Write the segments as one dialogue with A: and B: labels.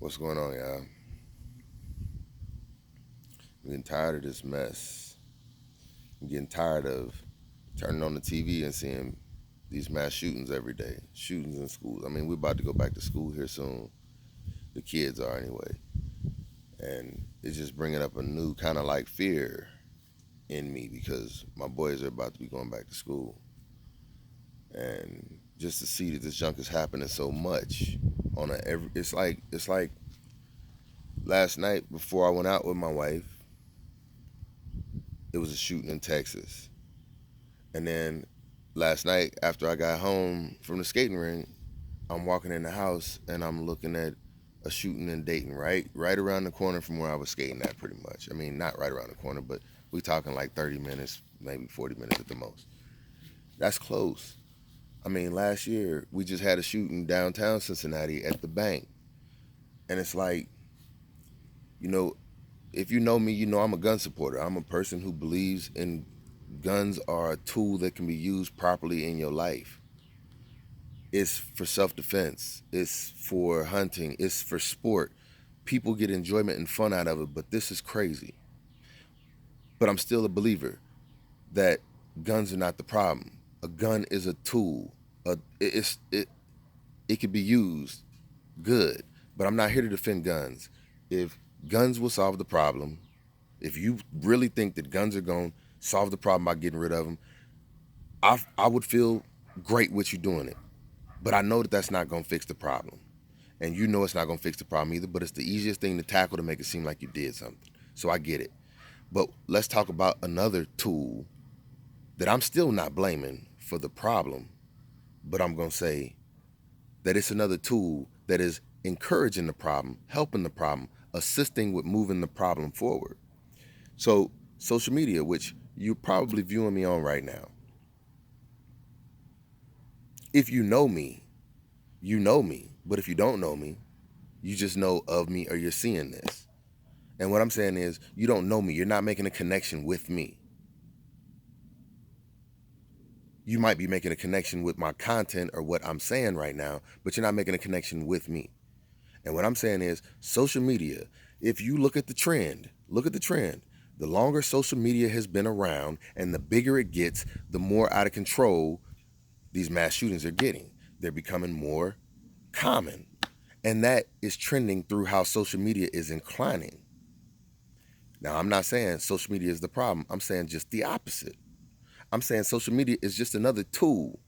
A: What's going on, y'all? I'm getting tired of this mess. I'm getting tired of turning on the TV and seeing these mass shootings every day. Shootings in schools. I mean, we're about to go back to school here soon. The kids are anyway. And it's just bringing up a new kind of like fear in me because my boys are about to be going back to school. And just to see that this junk is happening so much on a every it's like last night before I went out with my wife, it was a shooting in Texas. And then last night, after I got home from the skating rink, I'm walking in the house and I'm looking at a shooting in Dayton, right around the corner from where I was skating at, pretty much. I mean, not right around the corner, but we talking like 30 minutes, maybe 40 minutes at the most. That's close. I mean, last year we just had a shooting downtown Cincinnati at the bank, and it's like, you know, if you know me, you know I'm a gun supporter. I'm a person who believes in guns are a tool that can be used properly in your life. It's for self-defense. It's for hunting. It's for sport. People get enjoyment and fun out of it, but this is crazy. But I'm still a believer that guns are not the problem. A gun is a tool. It could be used good, but I'm not here to defend guns. If guns will solve the problem, if you really think that guns are going to solve the problem by getting rid of them, I would feel great with you doing it. But I know that that's not going to fix the problem. And you know it's not going to fix the problem either, but it's the easiest thing to tackle to make it seem like you did something. So I get it. But let's talk about another tool that I'm still not blaming for the problem, but I'm going to say that it's another tool that is encouraging the problem, helping the problem, assisting with moving the problem forward. So, social media, which you're probably viewing me on right now, if you know me, you know me. But if you don't know me, you just know of me or you're seeing this. And what I'm saying is, you don't know me. You're not making a connection with me. You might be making a connection with my content or what I'm saying right now, but you're not making a connection with me. And what I'm saying is, social media, if you look at the trend, look at the trend. The longer social media has been around and the bigger it gets, the more out of control these mass shootings are getting. They're becoming more common. And that is trending through how social media is inclining. Now, I'm not saying social media is the problem. I'm saying just the opposite. I'm saying social media is just another tool,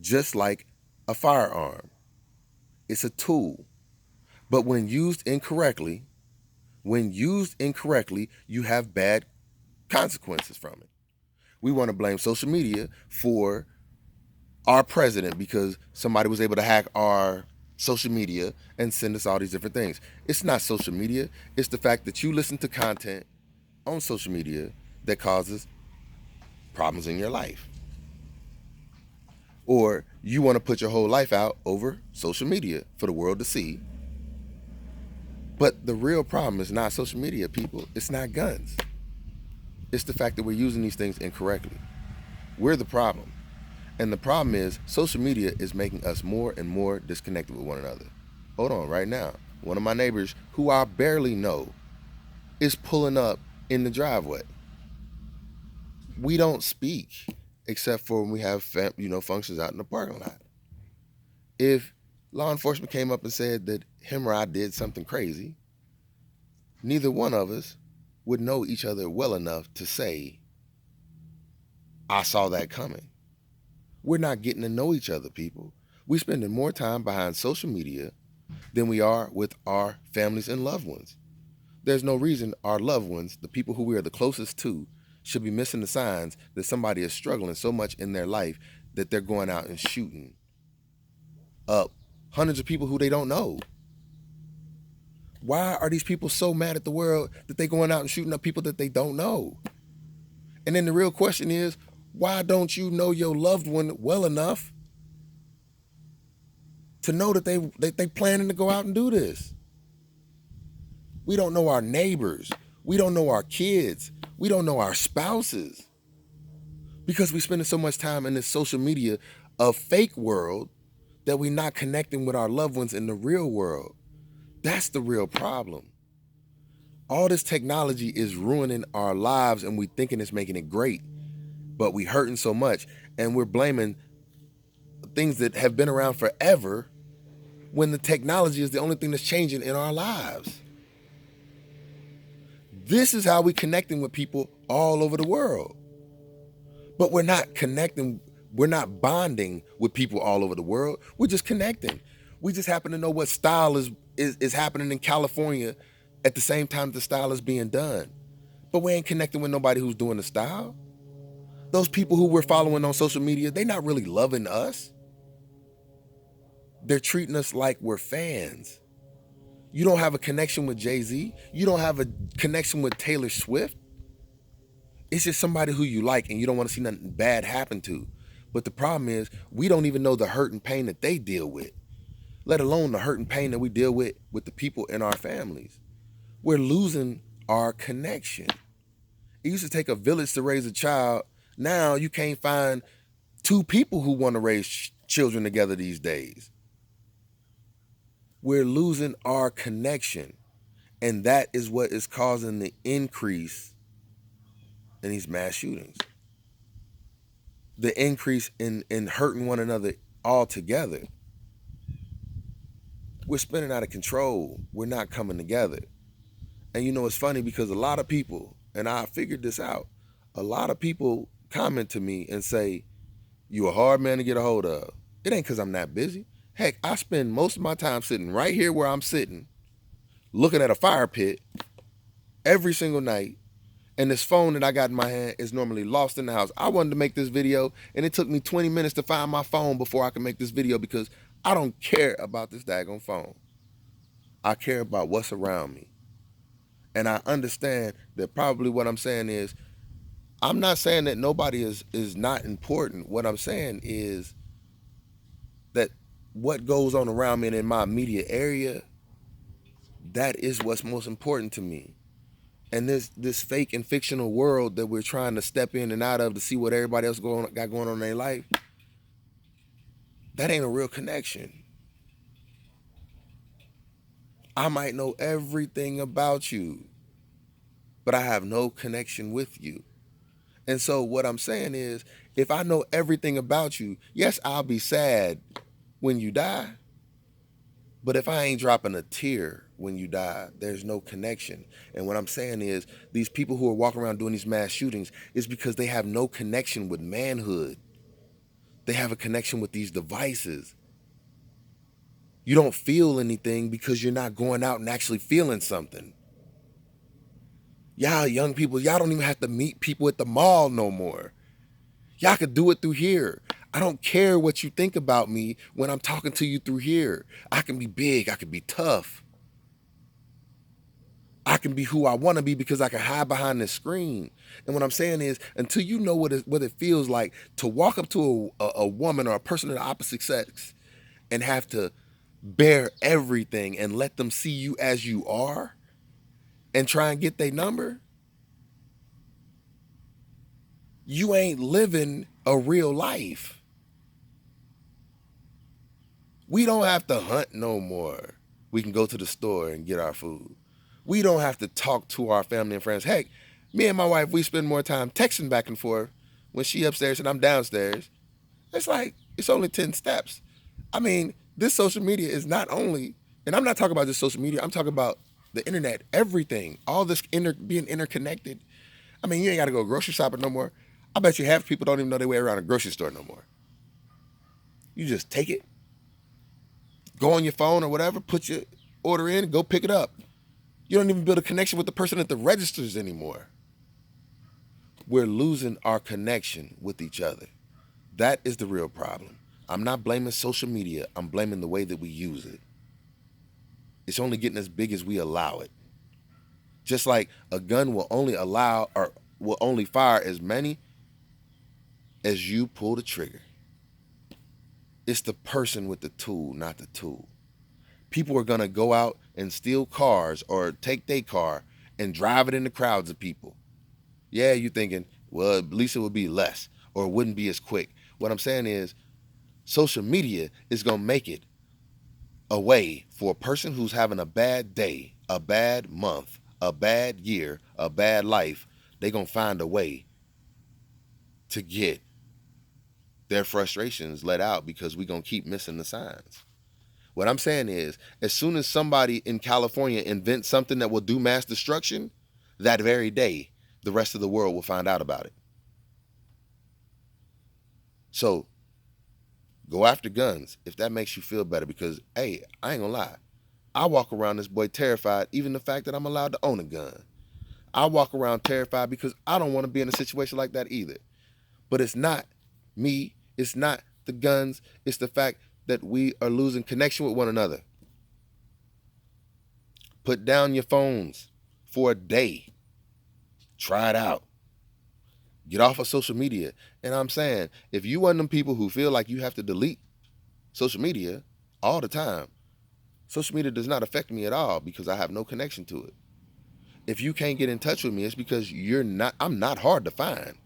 A: just like a firearm. It's a tool. But when used incorrectly, you have bad consequences from it. We want to blame social media for our president because somebody was able to hack our social media and send us all these different things. It's not social media, it's the fact that you listen to content on social media that causes problems in your life. Or you want to put your whole life out over social media for the world to see. But the real problem is not social media, people. It's not guns. It's the fact that we're using these things incorrectly. We're the problem. And the problem is social media is making us more and more disconnected with one another. Hold on, right now. One of my neighbors, who I barely know, is pulling up in the driveway. We don't speak except for when we have functions out in the parking lot. If law enforcement came up and said that him or I did something crazy, neither one of us would know each other well enough to say, I saw that coming. We're not getting to know each other, people. We're spending more time behind social media than we are with our families and loved ones. There's no reason our loved ones, the people who we are the closest to, should be missing the signs that somebody is struggling so much in their life that they're going out and shooting up hundreds of people who they don't know. Why are these people so mad at the world that they're going out and shooting up people that they don't know? And then the real question is, why don't you know your loved one well enough to know that they planning to go out and do this? We don't know our neighbors. We don't know our kids. We don't know our spouses. Because we're spending so much time in this social media, a fake world, that we're not connecting with our loved ones in the real world. That's the real problem. All this technology is ruining our lives and we thinking it's making it great, but we hurting so much and we're blaming things that have been around forever when the technology is the only thing that's changing in our lives. This is how we're connecting with people all over the world. But we're not connecting, we're not bonding with people all over the world. We're just connecting. We just happen to know what style is happening in California at the same time the style is being done. But we ain't connecting with nobody who's doing the style. Those people who we're following on social media, they're not really loving us. They're treating us like we're fans. You don't have a connection with Jay-Z. You don't have a connection with Taylor Swift. It's just somebody who you like and you don't want to see nothing bad happen to. But the problem is we don't even know the hurt and pain that they deal with, let alone the hurt and pain that we deal with the people in our families. We're losing our connection. It used to take a village to raise a child. Now you can't find two people who want to raise children together these days. We're losing our connection. And that is what is causing the increase in these mass shootings. The increase in hurting one another altogether. We're spinning out of control. We're not coming together. And you know, it's funny because a lot of people, and I figured this out, a lot of people comment to me and say, you a hard man to get a hold of. It ain't because I'm not busy. Heck, I spend most of my time sitting right here where I'm sitting, looking at a fire pit every single night. And this phone that I got in my hand is normally lost in the house. I wanted to make this video, and it took me 20 minutes to find my phone before I could make this video because I don't care about this daggone phone. I care about what's around me. And I understand that probably what I'm saying is, I'm not saying that nobody is not important. What I'm saying is that what goes on around me and in my immediate area, that is what's most important to me. And this fake and fictional world that we're trying to step in and out of to see what everybody else got going on in their life, that ain't a real connection. I might know everything about you, but I have no connection with you. And so what I'm saying is, if I know everything about you, yes, I'll be sad when you die. But if I ain't dropping a tear when you die, there's no connection. And what I'm saying is, these people who are walking around doing these mass shootings is because they have no connection with manhood. They have a connection with these devices. You don't feel anything because you're not going out and actually feeling something. Y'all young people, y'all don't even have to meet people at the mall no more. Y'all could do it through here. I don't care what you think about me when I'm talking to you through here. I can be big. I can be tough. I can be who I want to be because I can hide behind this screen. And what I'm saying is, until you know what it feels like to walk up to a woman or a person of the opposite sex and have to bear everything and let them see you as you are and try and get their number, you ain't living a real life. We don't have to hunt no more. We can go to the store and get our food. We don't have to talk to our family and friends. Heck, me and my wife, we spend more time texting back and forth when she upstairs and I'm downstairs. It's like, it's only 10 steps. I mean, this social media is not only, and I'm not talking about just social media, I'm talking about the internet, everything, all this being interconnected. I mean, you ain't got to go grocery shopping no more. I bet you half people don't even know their way around a grocery store no more. You just take it, go on your phone or whatever, put your order in, go pick it up. You don't even build a connection with the person at the registers anymore. We're losing our connection with each other. That is the real problem. I'm not blaming social media. I'm blaming the way that we use it. It's only getting as big as we allow it. Just like a gun will only allow or will only fire as many as you pull the trigger. It's the person with the tool, not the tool. People are going to go out and steal cars or take their car and drive it into crowds of people. Yeah, you're thinking, well, at least it would be less or it wouldn't be as quick. What I'm saying is social media is going to make it a way for a person who's having a bad day, a bad month, a bad year, a bad life, they're going to find a way to get their frustrations let out because we're going to keep missing the signs. What I'm saying is, as soon as somebody in California invents something that will do mass destruction, that very day, the rest of the world will find out about it. So, go after guns if that makes you feel better, because, hey, I ain't gonna lie. I walk around this boy terrified, even the fact that I'm allowed to own a gun. I walk around terrified because I don't want to be in a situation like that either. But it's not me, it's not the guns, it's the fact that we are losing connection with one another. Put down your phones for a day. Try it out. Get off of social media. And I'm saying, if you one of them people who feel like you have to delete social media all the time, social media does not affect me at all because I have no connection to it. If you can't get in touch with me, it's because I'm not hard to find.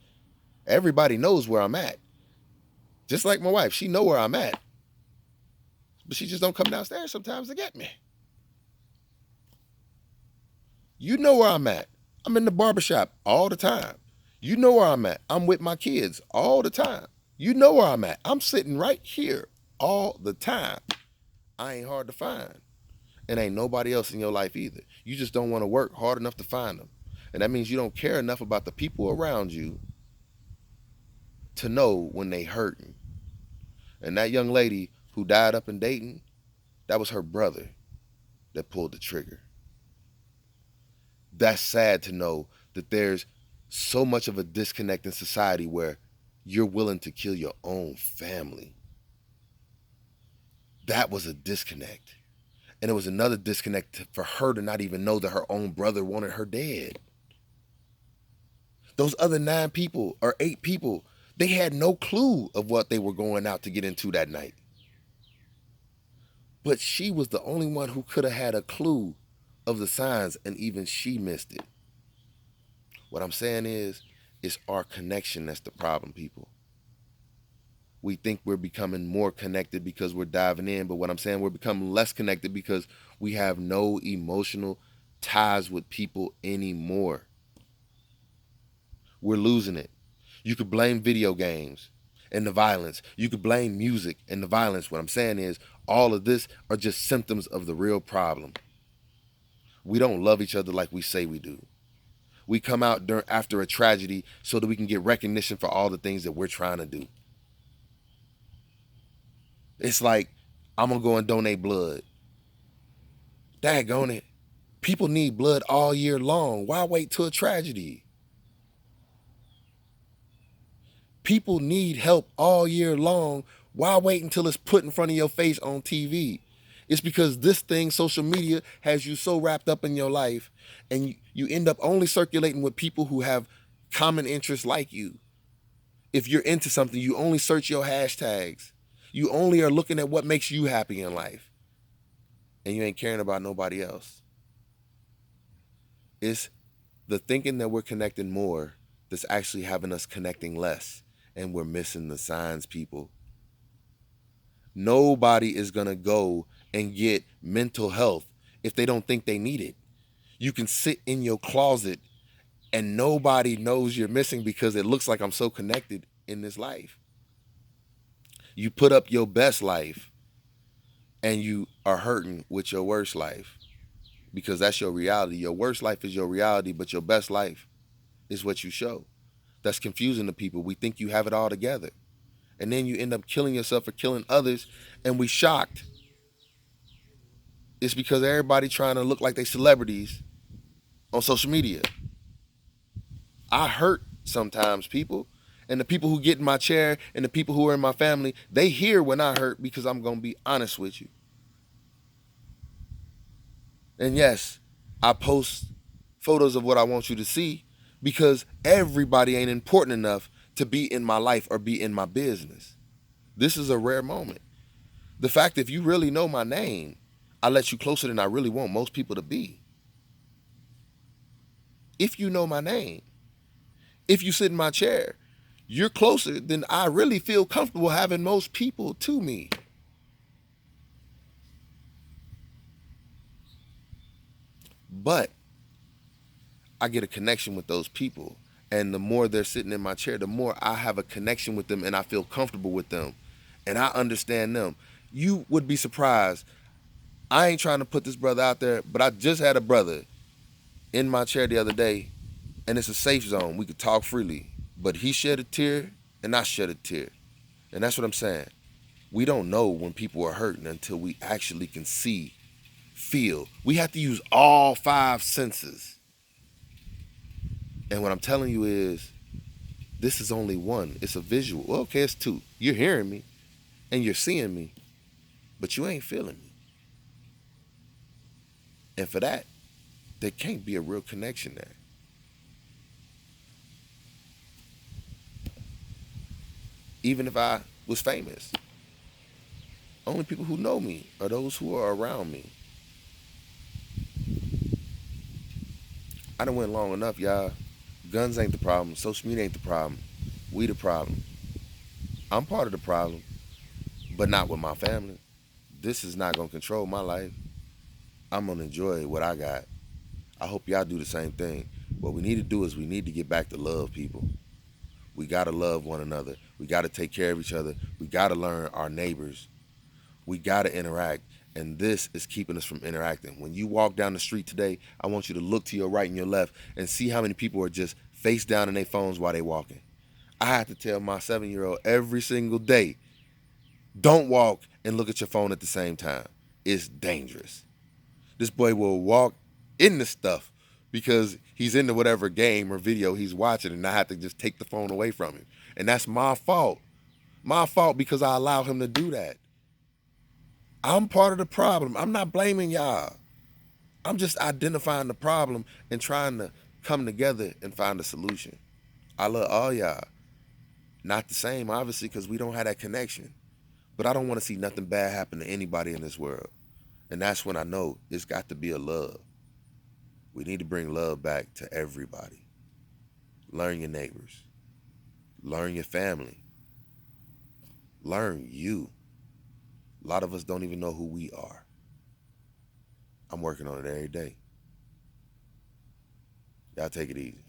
A: Everybody knows where I'm at. Just like my wife, she know where I'm at. But she just don't come downstairs sometimes to get me. You know where I'm at. I'm in the barbershop all the time. You know where I'm at. I'm with my kids all the time. You know where I'm at. I'm sitting right here all the time. I ain't hard to find. And ain't nobody else in your life either. You just don't want to work hard enough to find them. And that means you don't care enough about the people around you to know when they hurting. And that young lady who died up in Dayton, that was her brother that pulled the trigger. That's sad to know that there's so much of a disconnect in society where you're willing to kill your own family. That was a disconnect. And it was another disconnect for her to not even know that her own brother wanted her dead. Those other 9 people or 8 people, they had no clue of what they were going out to get into that night. But she was the only one who could have had a clue of the signs, and even she missed it. What I'm saying is, it's our connection that's the problem, people. We think we're becoming more connected because we're diving in, but what I'm saying, we're becoming less connected because we have no emotional ties with people anymore. We're losing it. You could blame video games and the violence. You could blame music and the violence. What I'm saying is, all of this are just symptoms of the real problem. We don't love each other like we say we do. We come out after a tragedy so that we can get recognition for all the things that we're trying to do. It's like, I'm going to go and donate blood. Daggone it. People need blood all year long. Why wait till a tragedy? People need help all year long. Why wait until it's put in front of your face on TV? It's because this thing, social media, has you so wrapped up in your life, and you end up only circulating with people who have common interests like you. If you're into something, you only search your hashtags. You only are looking at what makes you happy in life. And you ain't caring about nobody else. It's the thinking that we're connecting more that's actually having us connecting less. And we're missing the signs, people. Nobody is going to go and get mental health if they don't think they need it. You can sit in your closet and nobody knows you're missing because it looks like I'm so connected in this life. You put up your best life and you are hurting with your worst life because that's your reality. Your worst life is your reality, but your best life is what you show. That's confusing to people. We think you have it all together. And then you end up killing yourself or killing others, and we shocked. It's because everybody trying to look like they celebrities on social media. I hurt sometimes, people. And the people who get in my chair and the people who are in my family, they hear when I hurt because I'm going to be honest with you. And yes, I post photos of what I want you to see because everybody ain't important enough to be in my life or be in my business. This is a rare moment. The fact, if you really know my name, I let you closer than I really want most people to be. If you know my name, if you sit in my chair, you're closer than I really feel comfortable having most people to me. But I get a connection with those people. And the more they're sitting in my chair, the more I have a connection with them and I feel comfortable with them. And I understand them. You would be surprised. I ain't trying to put this brother out there, but I just had a brother in my chair the other day, and it's a safe zone. We could talk freely. But he shed a tear, and I shed a tear. And that's what I'm saying. We don't know when people are hurting until we actually can see, feel. We have to use all 5 senses. And what I'm telling you is, this is only one. It's a visual. Well, okay, it's 2. You're hearing me, and you're seeing me, but you ain't feeling me. And for that, there can't be a real connection there. Even if I was famous, only people who know me are those who are around me. I done went long enough, y'all. Guns ain't the problem. Social media ain't the problem. We the problem. I'm part of the problem, but not with my family. This is not gonna control my life. I'm gonna enjoy what I got. I hope y'all do the same thing. What we need to do is we need to get back to love people. We gotta love one another. We gotta take care of each other. We gotta learn our neighbors. We gotta interact. And this is keeping us from interacting. When you walk down the street today, I want you to look to your right and your left and see how many people are just face down in their phones while they walking. I have to tell my 7-year-old every single day, don't walk and look at your phone at the same time. It's dangerous. This boy will walk into stuff because he's into whatever game or video he's watching, and I have to just take the phone away from him. And that's my fault. My fault because I allow him to do that. I'm part of the problem. I'm not blaming y'all. I'm just identifying the problem and trying to come together and find a solution. I love all y'all. Not the same, obviously, because we don't have that connection. But I don't want to see nothing bad happen to anybody in this world. And that's when I know it's got to be a love. We need to bring love back to everybody. Learn your neighbors. Learn your family. Learn you. A lot of us don't even know who we are. I'm working on it every day. Y'all take it easy.